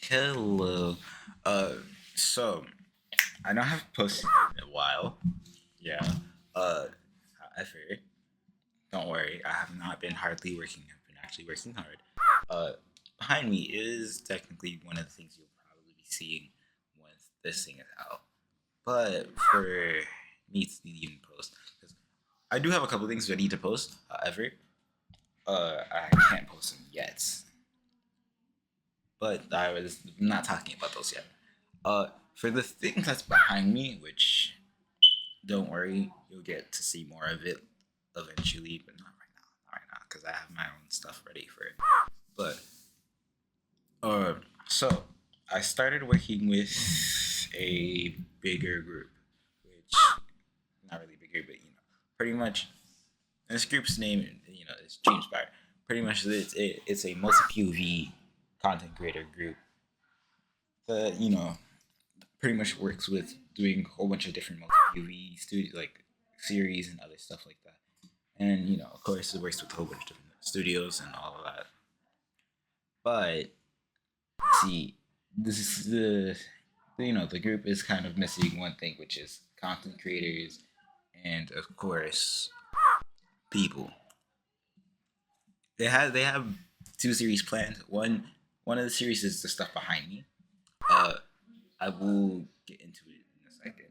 Hello. Uh, so I know I have posted in a while. Yeah. However, don't worry. I have not been hardly working. I've been actually working hard. Uh, Behind me is technically one of the things you'll probably be seeing once this thing is out. But for me to even post, because I do have a couple things ready to post. However, I can't post them yet. But I was not talking about those yet. For the thing that's behind me, which don't worry, you'll get to see more of it eventually, but not right now, because I have my own stuff ready for it. But so I started working with a bigger group, which not really bigger, but pretty much this group's name, is Dreamspire. Pretty much, it's a multi POV content creator group that pretty much works with doing a whole bunch of different multi-UV studio like series and other stuff like that. And of course, it works with a whole bunch of different studios and all of that. But see, this is the group is kind of missing one thing, which is content creators and of course people. They have two series planned. One of the series is the stuff behind me. Uh, I will get into it in a second,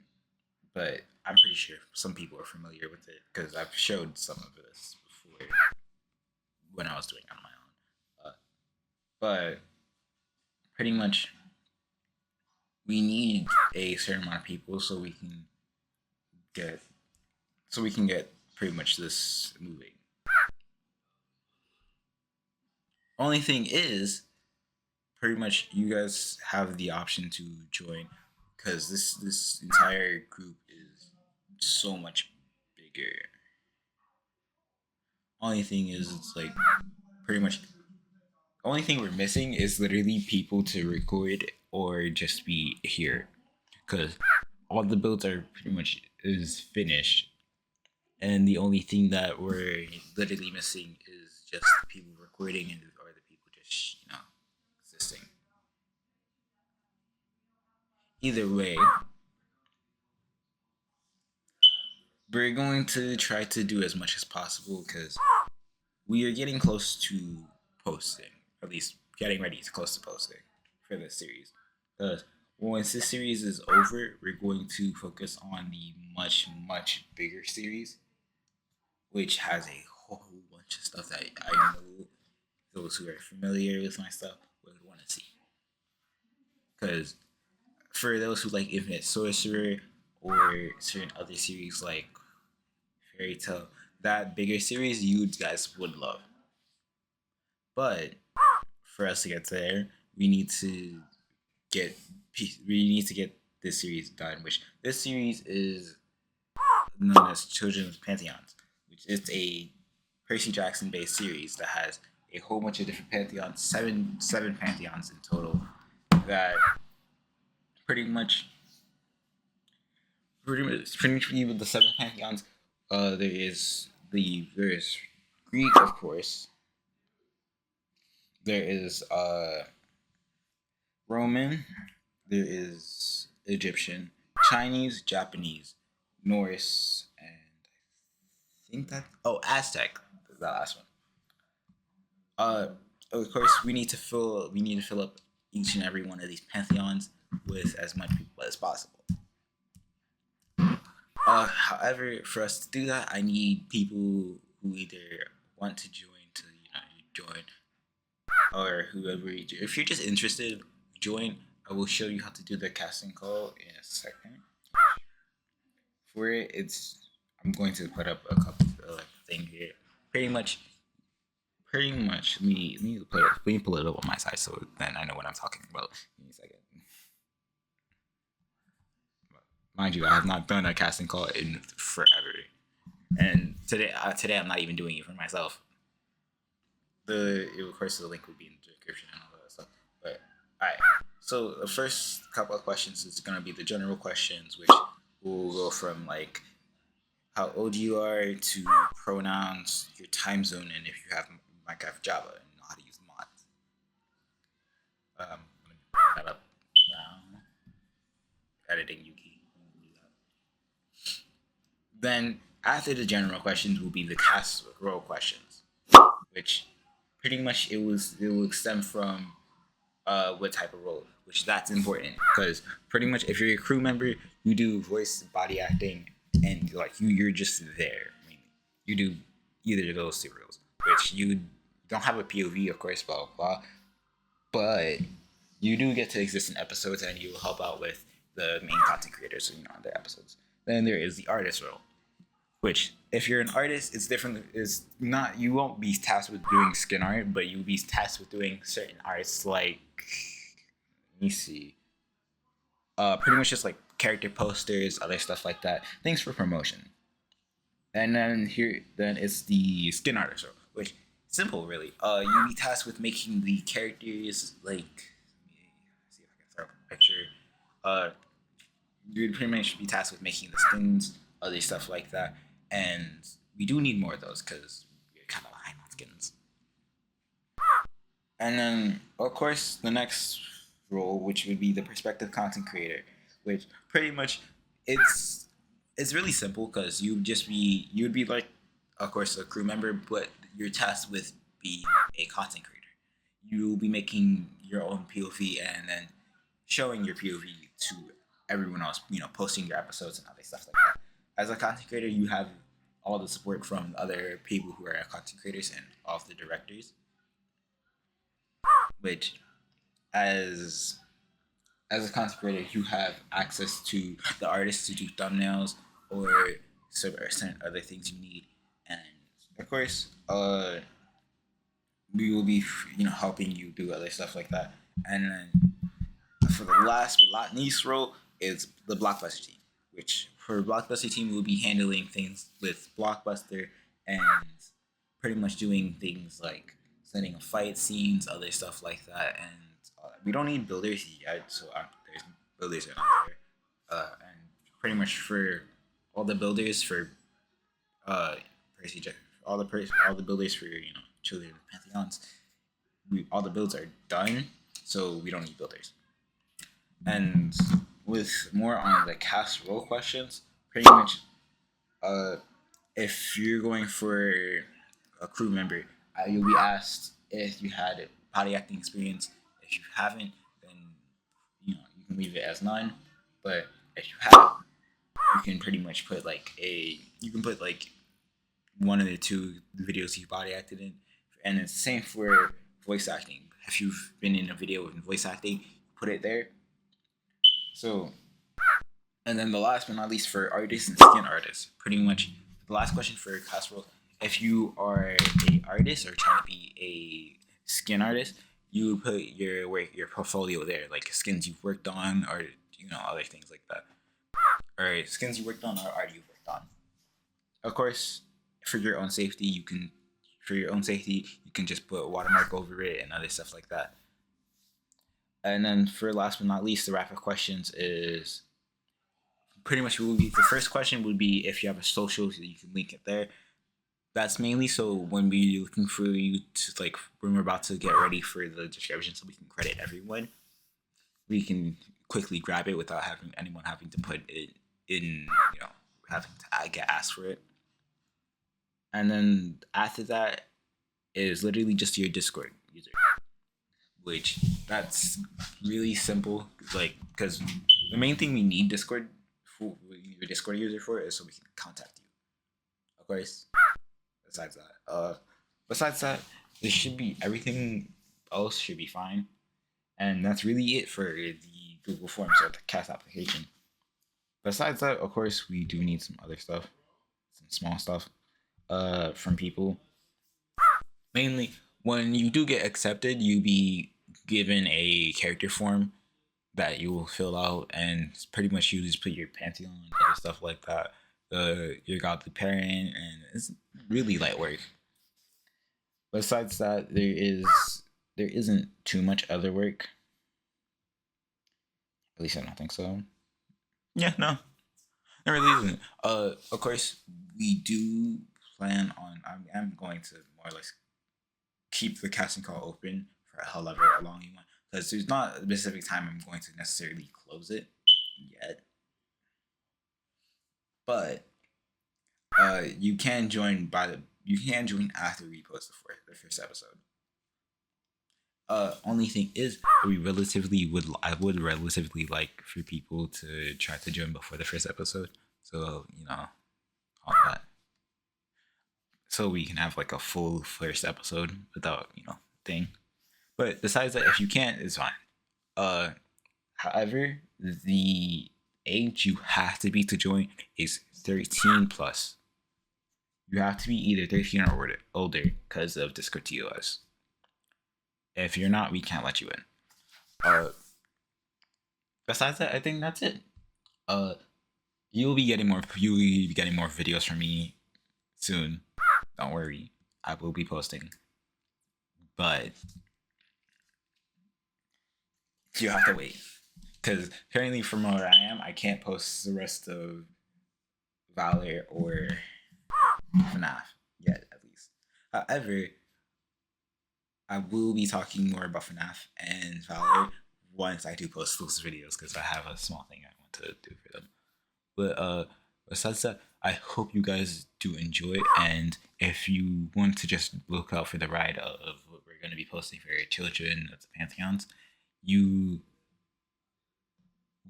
but I'm pretty sure some people are familiar with it because I've showed some of this before when I was doing it on my own. But pretty much, we need a certain amount of people get so we can get pretty much this moving. Only thing is, pretty much you guys have the option to join because this entire group is so much bigger. Only thing is, it's like pretty much only thing we're missing is literally people to record or just be here because all the builds are pretty much is finished, and the only thing that we're literally missing is just the people recording and or the people just existing. Either way, we're going to try to do as much as possible because we are getting close to posting, at least getting ready to close to posting for this series. Because once this series is over, we're going to focus on the much bigger series, which has a whole bunch of stuff that I know those who are familiar with my stuff would want to see. Because for those who like Infinite Sorcerer or certain other series like Fairy Tale, that bigger series you guys would love. But for us to get there, we need to get we need to get this series done. Which this series is known as Children's Pantheons, which is a Percy Jackson based series that has a whole bunch of different pantheons, seven pantheons in total. That pretty much pretty much even the seven pantheons. There is Greek, of course. There is Roman. There is Egyptian, Chinese, Japanese, Norse, and I think that Aztec. The last one. Uh, of course, we need to fill up each and every one of these pantheons with as much people as possible. However, for us to do that, I need people who either want to join to join, or whoever. If you're just interested, join. I will show you how to do the casting call in a second. For it, I'm going to put up a couple of thing here. Pretty much, pretty much. Let me pull it up on my side so then I know what I'm talking about. Give me a second. Mind you, I have not done a casting call in forever, and today I'm not even doing it for myself. Of course, the link will be in the description and all that stuff. But all right, so the first couple of questions is gonna be the general questions, which will go from like how old you are to pronouns, your time zone, and if you have Minecraft Java and know how to use mods. Um, Then after the general questions will be the cast role questions, which pretty much it will stem from what type of role, which that's important because pretty much if you're a crew member, you do voice, body acting, and like you're just there. I mean, you do either of those two roles, which you don't have a POV, of course, blah blah blah, but you do get to exist in episodes and you help out with the main content creators, so, on their episodes. Then there is the artist role, which if you're an artist, it's different. Is not you won't be tasked with doing skin art, but you'll be tasked with doing certain arts like let me see, pretty much just like character posters, other stuff like that, things for promotion. And then it's the skin artist role, which simple really. You be tasked with making the characters like. Let me see if I can throw up a picture. Uh, you'd pretty much be tasked with making the skins, other stuff like that, and we do need more of those because we're kind of behind on skins. And then, of course, the next role, which would be the perspective content creator, which pretty much it's it's really simple because you would be like, of course, a crew member, but you're tasked with being a content creator. You'll be making your own POV and then showing your POV to everyone else. Posting your episodes and other stuff like that. As a content creator, you have all the support from other people who are content creators and all of the directors, which as as a content creator, you have access to the artists to do thumbnails or certain other things you need, and of course, we will be helping you do other stuff like that. And then for the last but not least role is the blockbuster team, which for blockbuster team we will be handling things with blockbuster and pretty much doing things like setting up fight scenes, other stuff like that, and we don't need builders yet, so there's builders are not there, and pretty much for all the builders for uh, Percy Jackson, all the builders for children of Pantheons, all the builds are done, so we don't need builders. And with more on the cast role questions, pretty much, uh, if you're going for a crew member, you'll be asked if you had body acting experience. If you haven't, then you can leave it as none. But if you have, you can pretty much put like one of the two videos you body acted in, and it's the same for voice acting. If you've been in a video in voice acting, put it there. So, and then the last but not least for artists and skin artists, pretty much the last question for casserole. If you are a artist or trying to be a skin artist, you put your work, your portfolio there, like skins you've worked on, or other things like that, or skins you worked on or art you've worked on. Of course, for your own safety, you can just put a watermark over it and other stuff like that. And then for last but not least, the rapid questions is pretty much will be the first question would be if you have a social, so you can link it there. That's mainly so when we looking for you to like when we're about to get ready for the description, so we can credit everyone, we can quickly grab it without having anyone having to put it in, having to get asked for it. And then after that is literally just your Discord user, which that's really simple. Like, because the main thing we need Discord for your Discord user for is so we can contact you. Of course, besides that, this should be everything else should be fine, and that's really it for the Google Forms or the CAS application. Besides that, of course, we do need some other stuff, some small stuff, from people. Mainly, when you do get accepted, you be given a character form that you will fill out, and pretty much you just put your pantheon and other stuff like that, your godly parent, and it's really light work. Besides that, there isn't too much other work. At least I don't think so. Yeah, no, it really isn't. Of course, we do plan on. I'm going to more or less keep the casting call open for however long you want, because there's not a specific time I'm going to necessarily close it yet. But You can join after we post the first episode. Only thing is, I would relatively like for people to try to join before the first episode, so all that, so we can have like a full first episode without thing. But besides that, if you can't, it's fine. Uh, However, the age you have to be to join is 13 plus. You have to be either 13 or older because of Discord TOS. If you're not, we can't let you in. Besides that, I think that's it. Uh, you'll be getting more videos from me soon. Don't worry, I will be posting. But you have to wait, because currently, from where I am, I can't post the rest of Valor or FNAF yet, at least. However, I will be talking more about FNAF and Valor once I do post those videos, because I have a small thing I want to do for them. But besides that, I hope you guys do enjoy, and if you want to just look out for the ride of what we're going to be posting for your children at the Pantheons, you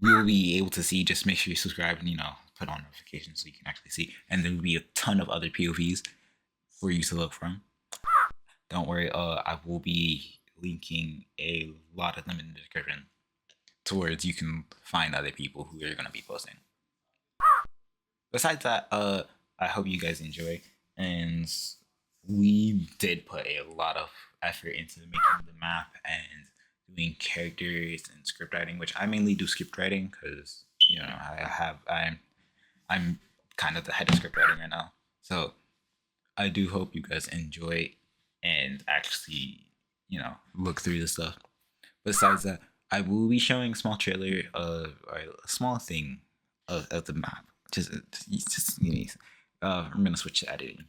will be able to see. Just make sure you subscribe and put on notifications so you can actually see, and there will be a ton of other POVs for you to look from. Don't worry, I will be linking a lot of them in the description towards you can find other people who are going to be posting. Besides that, I hope you guys enjoy, and we did put a lot of effort into making the map and doing characters and script writing, which I mainly do script writing because I'm kind of the head of script writing right now. So I do hope you guys enjoy and actually look through the stuff. Besides that, I will be showing a small trailer or a small thing of the map. Just I'm gonna switch to editing.